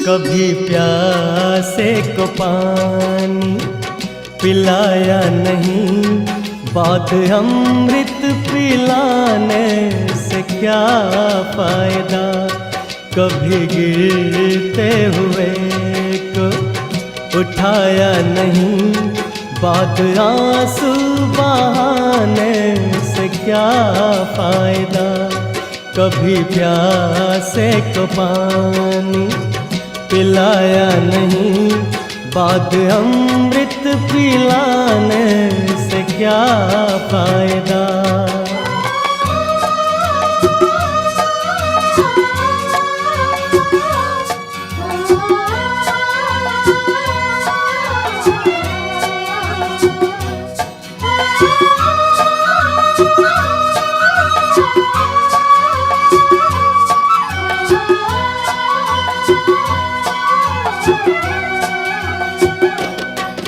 कभी प्यासे को पानी पिलाया नहीं, बात अमृत पिलाने से क्या फायदा। कभी गिरते हुए को उठाया नहीं, बात आंसू बहाने से क्या फायदा। कभी प्यासे को पानी पिलाया नहीं, बात अमृत पिलाने से क्या फायदा।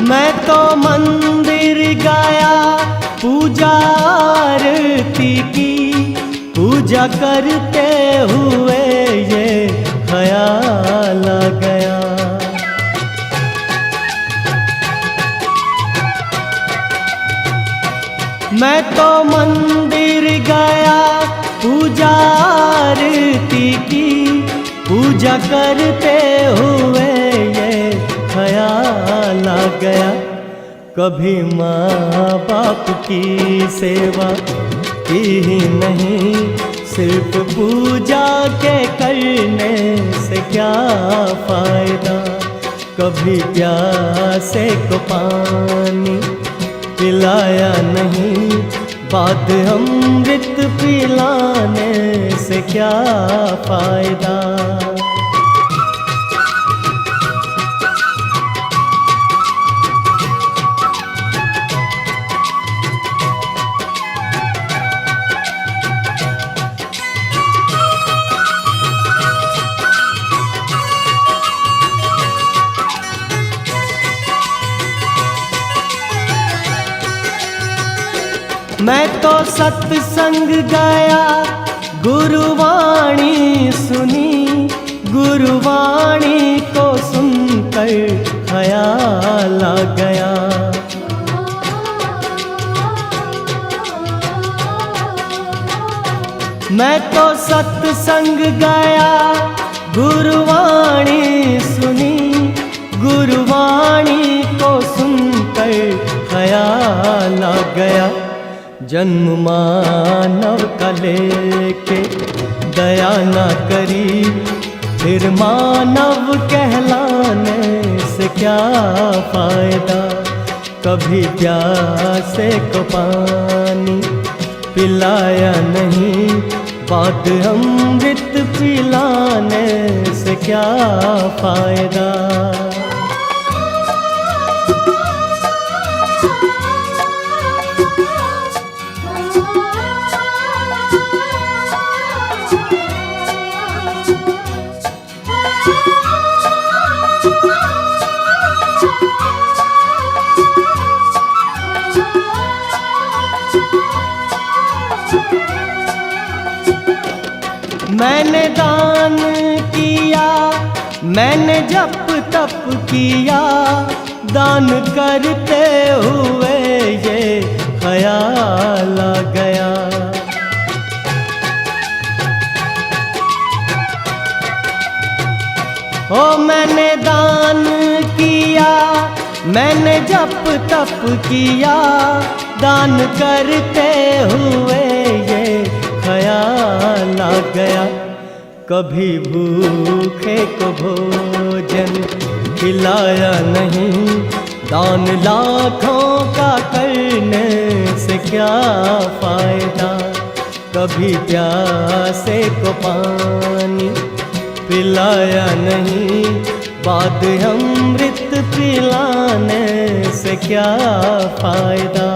मैं तो मंदिर गया पूजा आरती की, पूजा करते हुए ये ख्याल आ गया। मैं तो मंदिर गया पूजा आरती की, पूजा करते हुए ये ख्याल आ गया। कभी माँ बाप की सेवा की ही नहीं, सिर्फ पूजा के करने से क्या फायदा। कभी प्यासे को पानी पिलाया नहीं, बात अमृत पिलाने से क्या फायदा। मैं तो सत्संग गया गुरुवाणी सुनी, गुरुवाणी को सुनकर ख्याल आ गया। मैं तो सत्संग गया गुरुवाणी सुनी, गुरुवाणी को सुनकर ख्याल आ गया। जन्म मानव का लेके दया न करी, फिर मानव कहलाने से क्या फायदा। कभी प्यासे को पानी पिलाया नहीं, बात अमृत पिलाने से क्या फायदा। मैंने दान किया, मैंने जप तप किया, दान करते हुए ये ख्याल आ गया। ओ मैंने दान किया, मैंने जप तप किया, दान करते हुए ये ख्याल आ गया। कभी भूखे को भोजन खिलाया नहीं, दान लाखों का करने से क्या फायदा। कभी प्यासे को पानी पिलाया नहीं, बात अमृत पिलाने से क्या फायदा।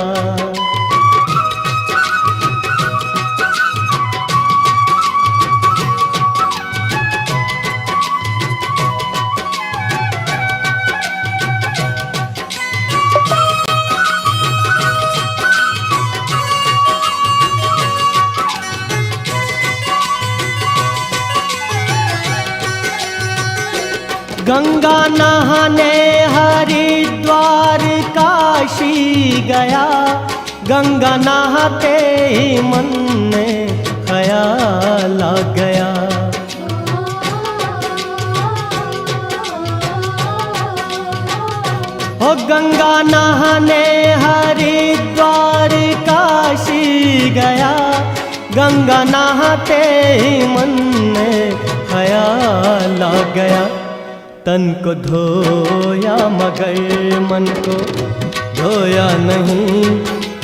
गंगा नहाने हरिद्वार काशी गया, गंगा नहाते ही मन में ख्याल आ गया। ओ गंगा नहाने हरिद्वार काशी गया, गंगा नहाते ही मन में ख्याल आ गया। तन को धोया मगर मन को धोया नहीं,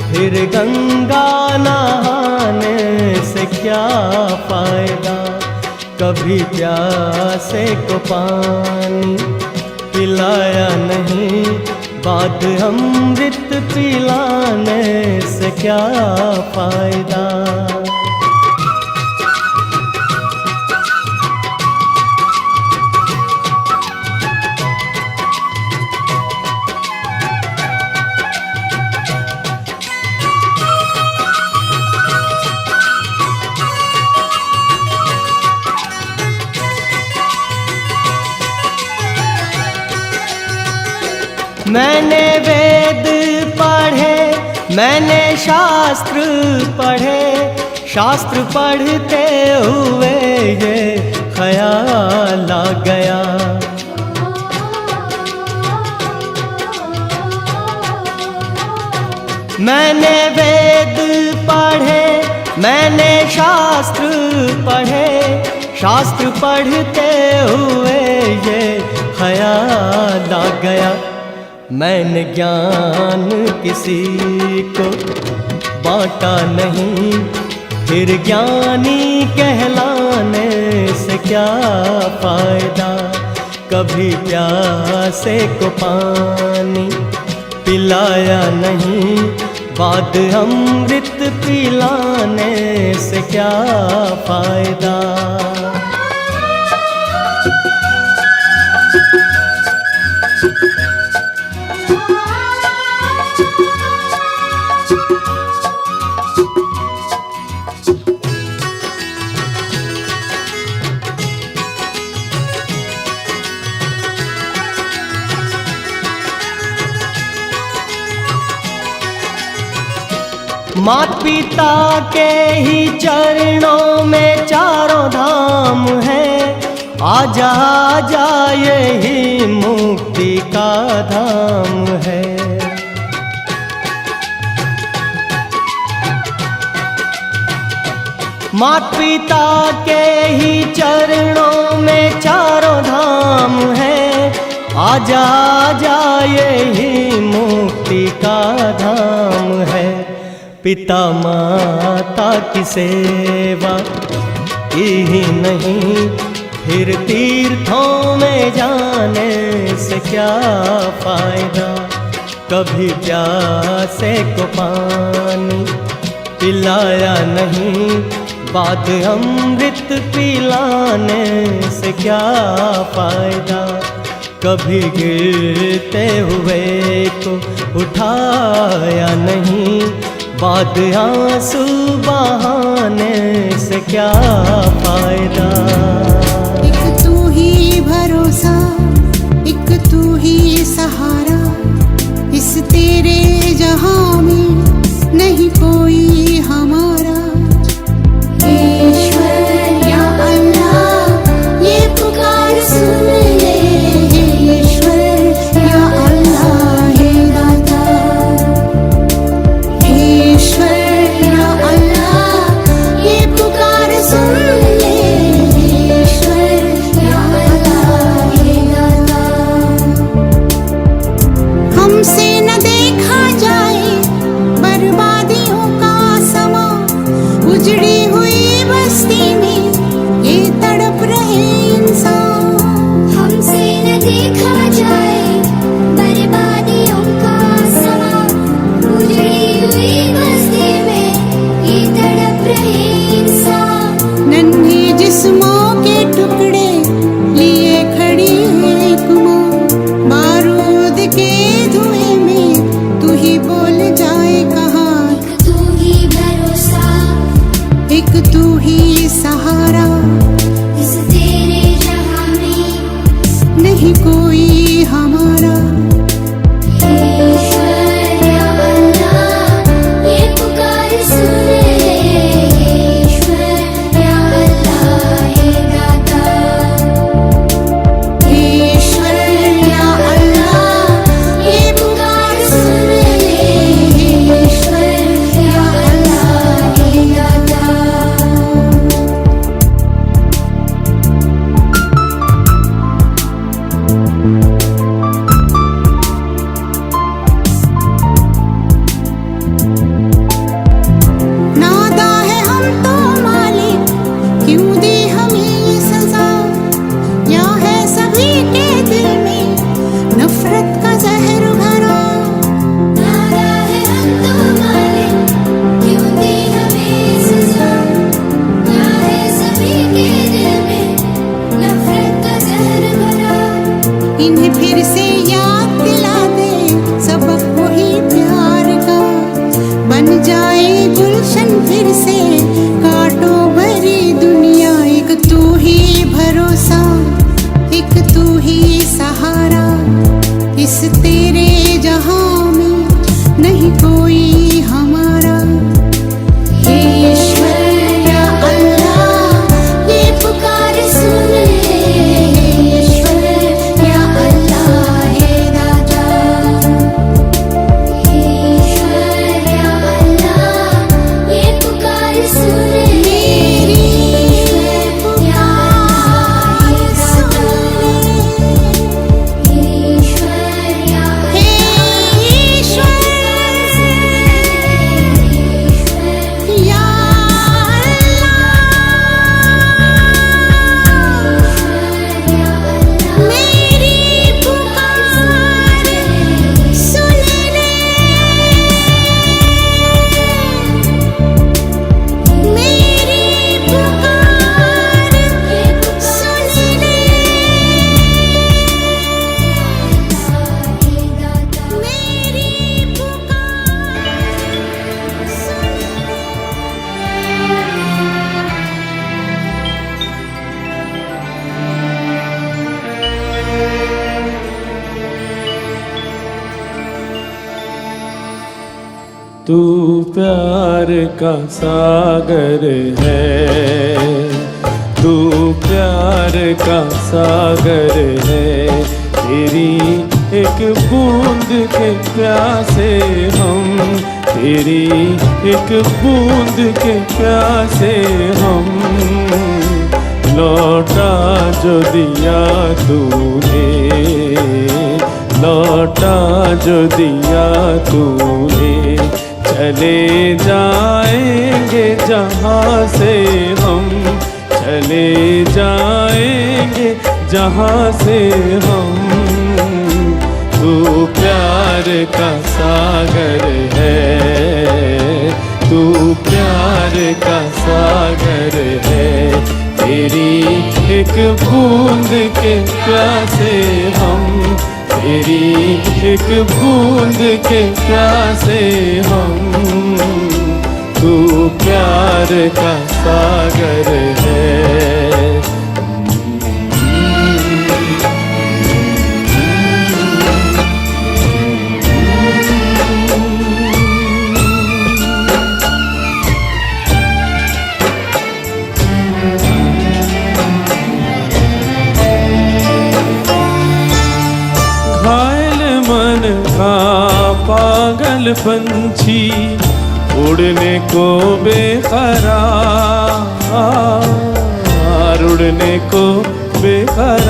फिर गंगा नहाने से क्या फायदा। कभी प्यासे को पानी पिलाया नहीं, बाद अमृत पिलाने से क्या फायदा। मैंने वेद पढ़े, मैंने शास्त्र पढ़े, शास्त्र पढ़ते हुए ये ख्याल आ गया। मैंने वेद पढ़े, मैंने शास्त्र पढ़े, शास्त्र पढ़ते हुए ये ख्याल आ गया। मैंने ज्ञान किसी को बांटा नहीं, फिर ज्ञानी कहलाने से क्या फायदा। कभी प्यासे को पानी पिलाया नहीं, बाद अमृत पिलाने से क्या फायदा। मात पिता के ही चरणों में चारों धाम है, आजा आजा यही मुक्ति का धाम है। मात पिता के ही चरणों में चारों धाम है, आजा आजा यही मुक्ति का धाम है। पिता माता की सेवा ही नहीं, फिर तीर्थों में जाने से क्या फायदा। कभी प्यासे को पानी पिलाया नहीं, बाद अमृत पिलाने से क्या फायदा। कभी गिरते हुए को उठाया नहीं, बाद आंसू बहाने से क्या फायदा। एक तू ही भरोसा, एक तू ही सहारा, इस तेरे जहां में नहीं कोई हमारा। ईश्वर या अल्लाह ये पुकार सुन ले, ईश्वर या अल्लाह हे दाता। ईश्वर या अल्लाह ये पुकार सुन ले, ईश्वर या अल्लाह हे दाता। हमसे न देखा जाए जाए गुलशन फिर से, कांटों भरी दुनिया। एक तू ही भरोसा, एक तू ही सहारा, इस तेरे जहां में नहीं कोई हमारा। हे ईश्वर या अल्लाह ये पुकार सुन ले, हे ईश्वर या अल्लाह हे राजा। हे ईश्वर या अल्लाह ये पुकार सुन ले, मेरी पुकार सुन ले। हे ईश्वर या तू प्यार का सागर है, तू प्यार का सागर है। तेरी एक बूंद के प्यासे हम, तेरी एक बूंद के प्यासे हम। लौटा जो दिया तूने, लौटा जो दिया तूने। चले जाएंगे जहाँ से हम, चले जाएंगे जहाँ से हम। तू प्यार का सागर है, तू प्यार का सागर है। तेरी एक बूंद के प्यासे हम, तेरी एक बूंद के प्यासे हम। तू प्यार का सागर है। पागल पंछी उड़ने को बेकरार, उड़ने को बेकरार।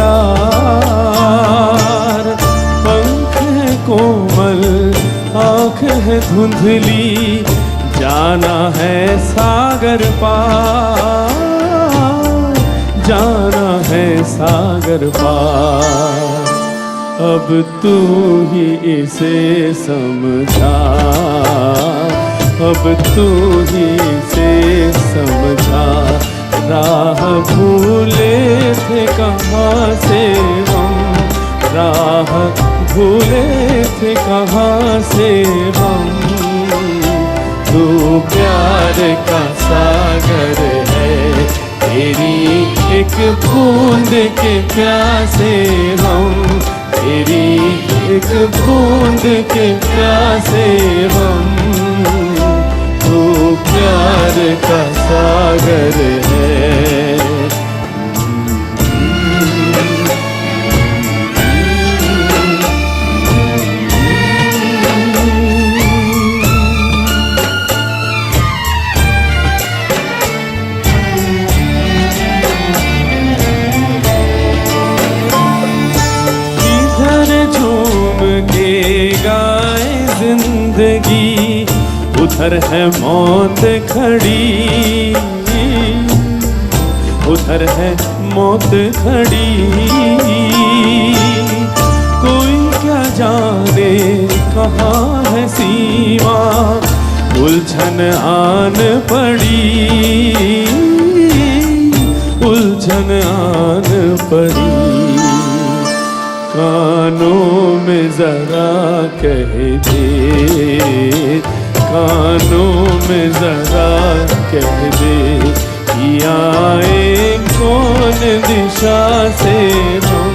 पंख है कोमल, आँख है धुंधली, जाना है सागर पार, जाना है सागर पार। अब तू ही इसे समझा, अब तू ही इसे समझा। राह भूले थे कहाँ से हम, राह भूले थे कहाँ से हम। तू प्यार का सागर है, तेरी एक बूंद के प्यासे हम, तेरी एक बूंद के प्यासे हम। तू प्यार का सागर है। जिंदगी उधर है मौत खड़ी, उधर है मौत खड़ी। कोई क्या जाने कहाँ है सीमा, उलझन आन पड़ी, उलझन आन पड़ी। कानों में जरा कह दे, कानों जरा कह दे कि आए कौन दिशा से हम,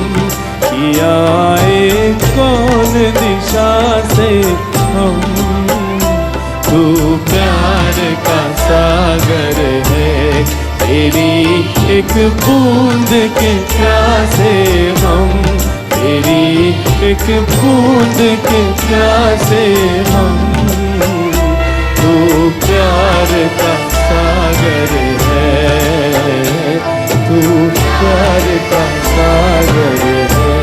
कि आए कौन दिशा से हम। तू प्यार का सागर है, तेरी एक बूंद के प्यासे हम, तेरी एक बूंद के प्यासे हम। तू प्यार का सागर है, तू प्यार का सागर है।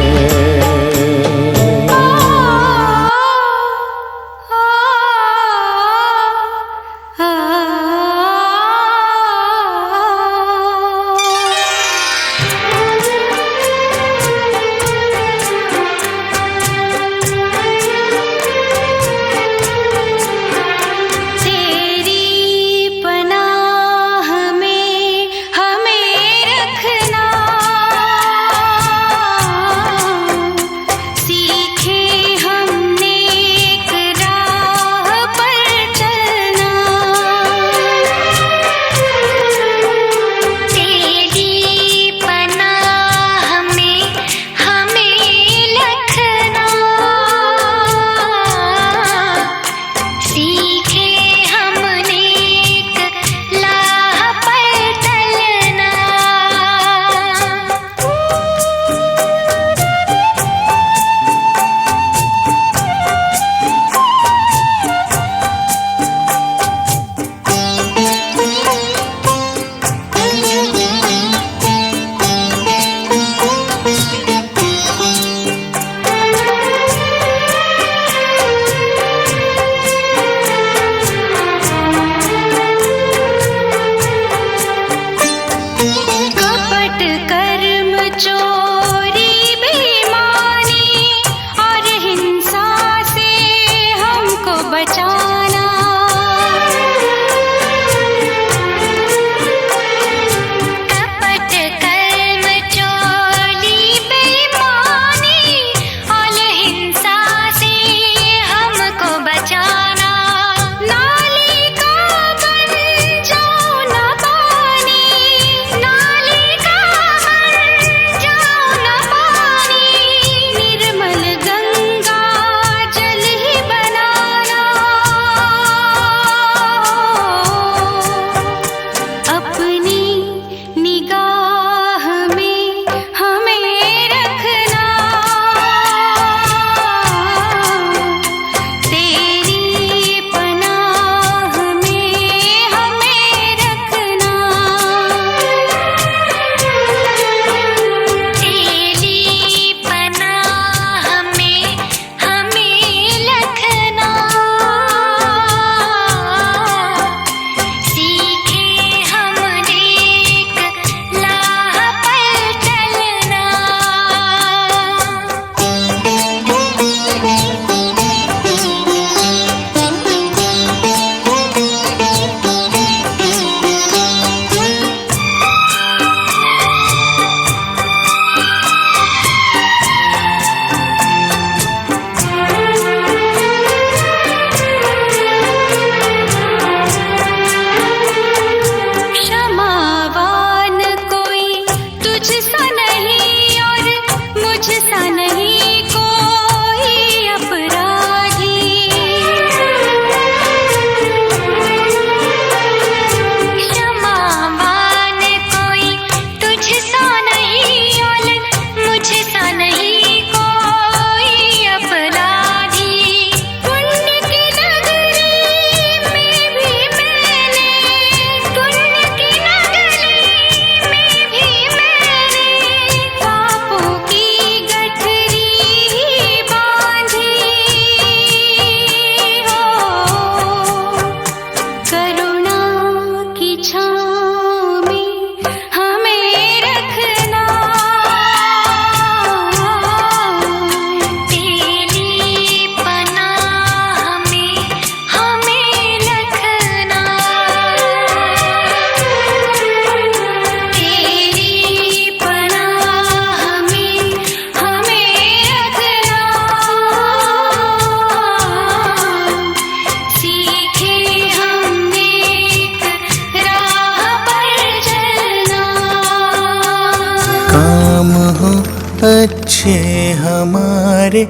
हमारे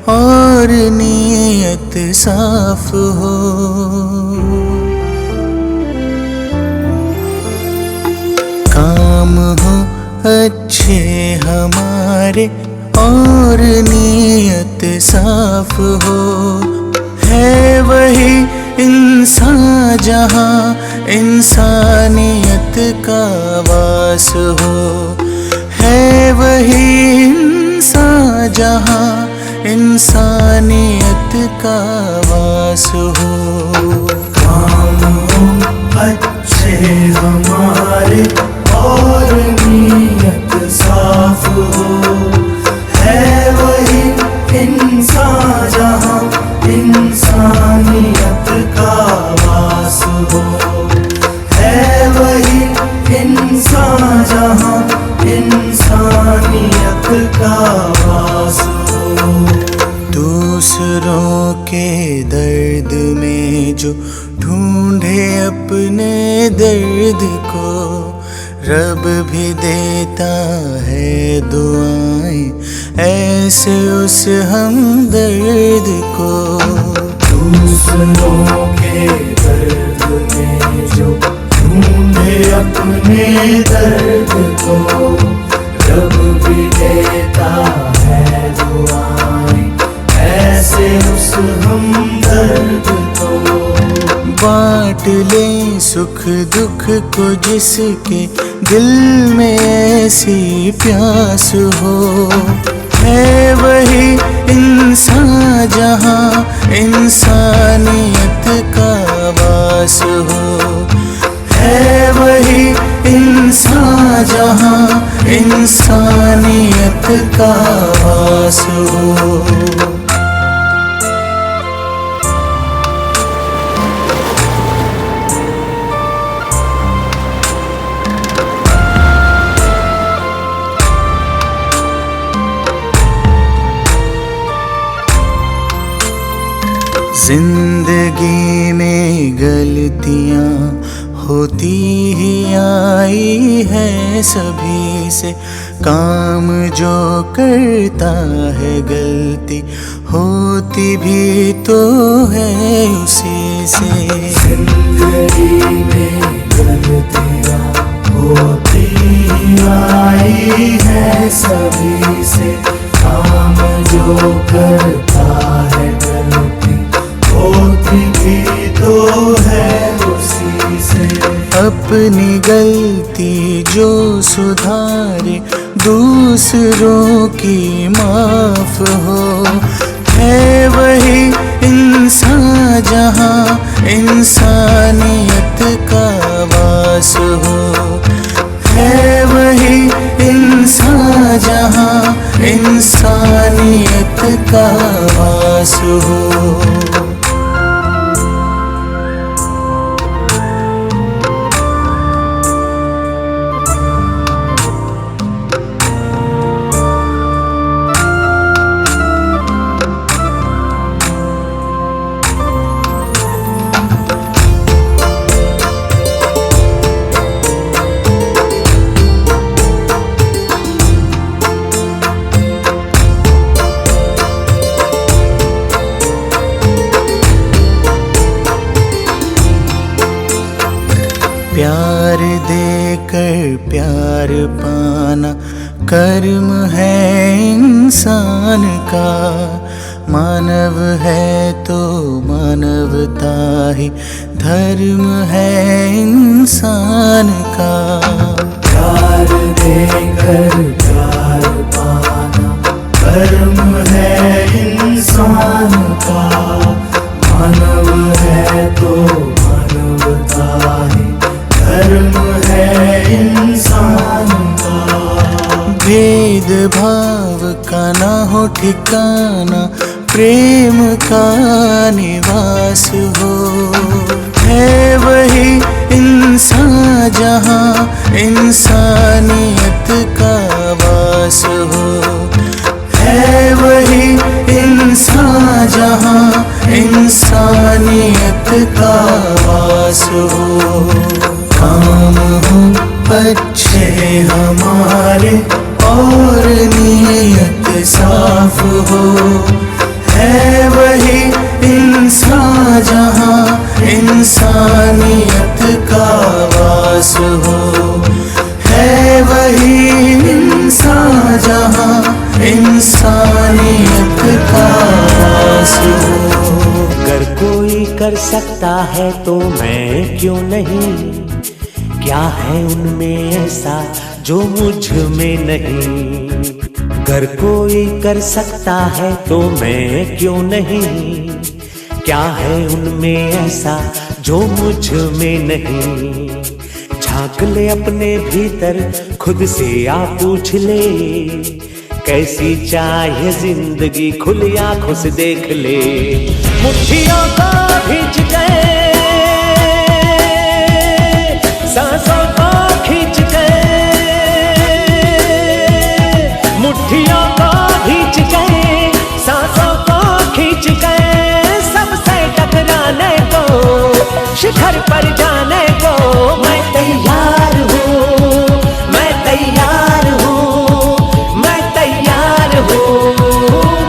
और नीयत साफ हो। काम हो अच्छे हमारे और नीयत साफ हो। है वही इंसान जहाँ इंसानियत का वास हो। है वही इंसान जहाँ इंसानियत का वास हो। काम हो अच्छे हमारे और नीयत साफ हो। है वही इंसान जहाँ इंसानियत का वास हो। है वही इंसान जहाँ इंसानियत का वास हो। दूसरों के दर्द में जो ढूंढे अपने दर्द को, रब भी देता है दुआएं ऐसे उस हमदर्द को। दूसरों के दर्द में जो ढूंढे अपने दर्द को, रब भी देता है दुआएं ऐसे उस हमदर्द को। बांट ले सुख दुख को जिसके दिल में ऐसी प्यास हो। है वही इंसान जहाँ इंसानियत का वास हो। है वही इंसान जहाँ इंसानियत का वास हो। जिंदगी में गलतियाँ होती ही आई है सभी से। काम जो करता है गलती होती भी तो है उसी से। जिंदगी में गलतियाँ होती ही आई है सभी से। काम जो करता है गलती होती भी तो है उसी से। अपनी गलती जो सुधारे दूसरों की माफ हो। है वही इंसान जहाँ इंसानियत का वास हो। है वही इंसान जहाँ इंसानियत का वास हो। प्यार देकर प्यार पाना कर्म है इंसान का। मानव है तो मानवता ही धर्म है इंसान का। प्यार देकर प्यार पाना कर्म है इंसान का। मानव है तो मानवता ही धर्म है इंसान का। भेद भाव का ना हो ठिकाना, प्रेम का निवास हो। है वही इंसान जहाँ इंसानियत का वास हो। है वही इंसान जहाँ इंसानियत का वास हो। काम हो अच्छे हमारे और नीयत साफ इंसानियत का वास हो, है वही इंसान जहाँ इंसानियत का वास हो। अगर कोई कर सकता है तो मैं क्यों नहीं, क्या है उनमें ऐसा जो मुझ में नहीं। अगर कोई कर सकता है तो मैं क्यों नहीं, क्या है उनमें ऐसा जो मुझ में नहीं। झांक ले अपने भीतर खुद से आ पूछ ले, कैसी चाहे जिंदगी खुली आंखों से देख ले। मुट्ठियों को खींच गए, सांसों को खींच गए, मुट्ठियों को खींच गए, सांसों को खींच गए। सबसे टकराने को, शिखर पर जाने को मैं तैयार हूँ, मैं तैयार हूँ, मैं तैयार हूँ,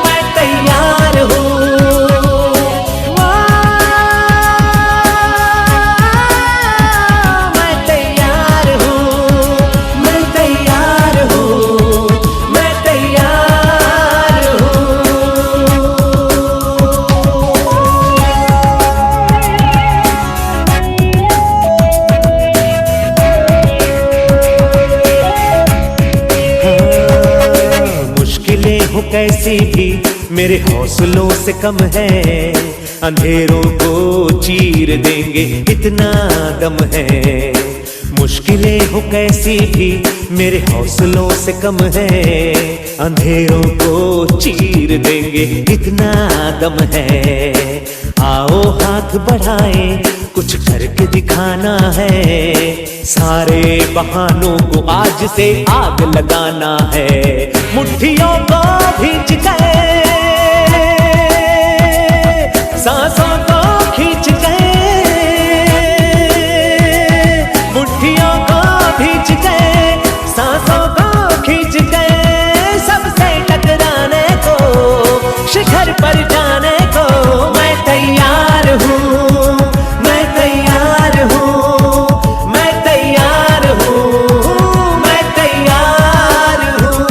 मैं तैयार हूँ। मैं तैयार हूँ, मैं तैयार हूँ, मैं तैयार हूँ। मुश्किलें हो कैसी भी मेरे हौसलों से कम है, अंधेरों को चीर देंगे इतना दम है। मुश्किलें हो कैसी भी मेरे हौसलों से कम है, अंधेरों को चीर देंगे इतना दम है। आओ हाथ बढ़ाएं, कुछ करके दिखाना है, सारे बहानों को आज से आग लगाना है। मुट्ठियों को खींच गए, सांसों को खींच गए, मुट्ठियों को खींच गए, सांसों को खींच गए। सबसे टकराने को, शिखर पर जाने को मैं तैयार हूँ, मैं तैयार हूँ, मैं तैयार हूँ, मैं तैयार हूँ।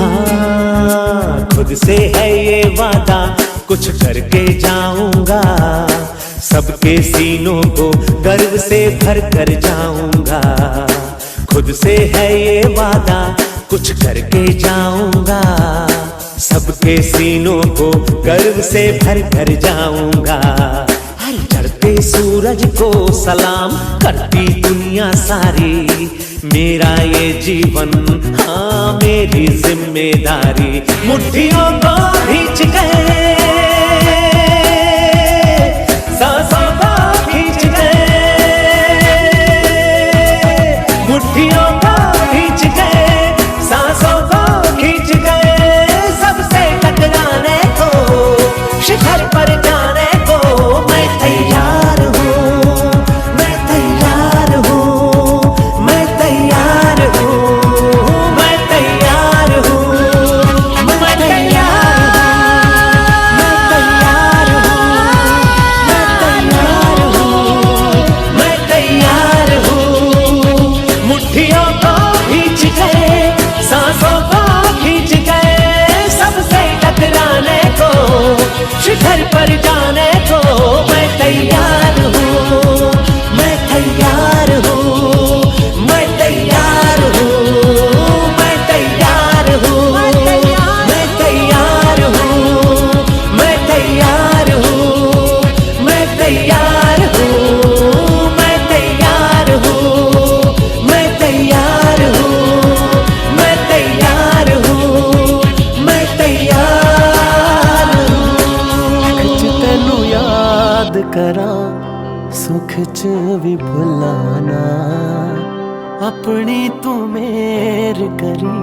हाँ, खुद से है ये वादा कुछ करके जाऊंगा, सबके सीनों को गर्व से भर कर जाऊंगा। खुद से है ये वादा कुछ करके जाऊंगा, सबके सीनों को गर्व से भर कर जाऊंगा। हर चढ़ते सूरज को सलाम करती दुनिया सारी, मेरा ये जीवन हाँ मेरी जिम्मेदारी। मुट्ठियों को खींच गए, सांसों को खींच गए, मुट्ठियों को खींच गए, सांसों को खींच गए। सबसे टकराने को, शिखर पर जाने को मैं तैयार हूँ, मैं तैयार हूँ, मैं तैयार हूँ, मैं तैयार हूँ, मैं तैयार हूँ, मैं तैयार हूँ, मैं तैयार हूँ, मैं तैयार हूँ। मुट्ठियों को खींच गए, सांसों को खींच गए, सबसे टकराने को, शिखर पर जाने को मैं तैयार हूँ, मैं तैयार हूँ, मैं तैयार हूँ, मैं तैयार हूँ, मैं तैयार हूँ, मैं तैयार हूँ, मैं तैयार हूँ, मैं तैयार हूँ, मैं तैयार हूँ, मैं तैयार हूँ, मैं तैयार हूँ। कुछ तेनू याद करा, सुख च भी भुलाना, अपनी तू मेर करी,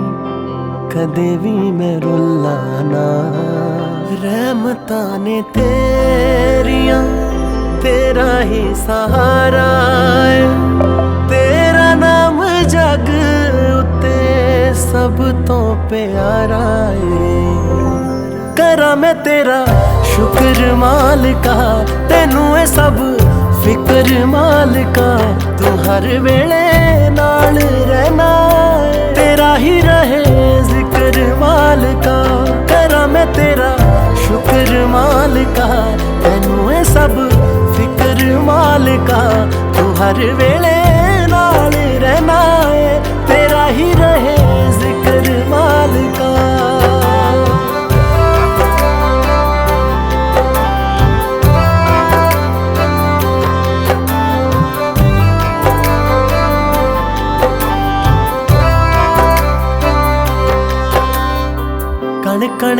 कदे भी मैं रुलाना। रहमतां ने तेरियां सहारा है तेरा नाम जग उत्ते सब तो प्यारा है करा मैं तेरा शुक्र मालिका तेनू ए सब फिक्र मालिका तू हर वेले नाल रहना है तेरा ही रहे जिक्र मालिका करा मैं तेरा शुक्र मालिका तेनू ए सब फिक्र मालिका तू हर वेले नाल रहना है तेरा ही रहे जिक्र मालिका कण कण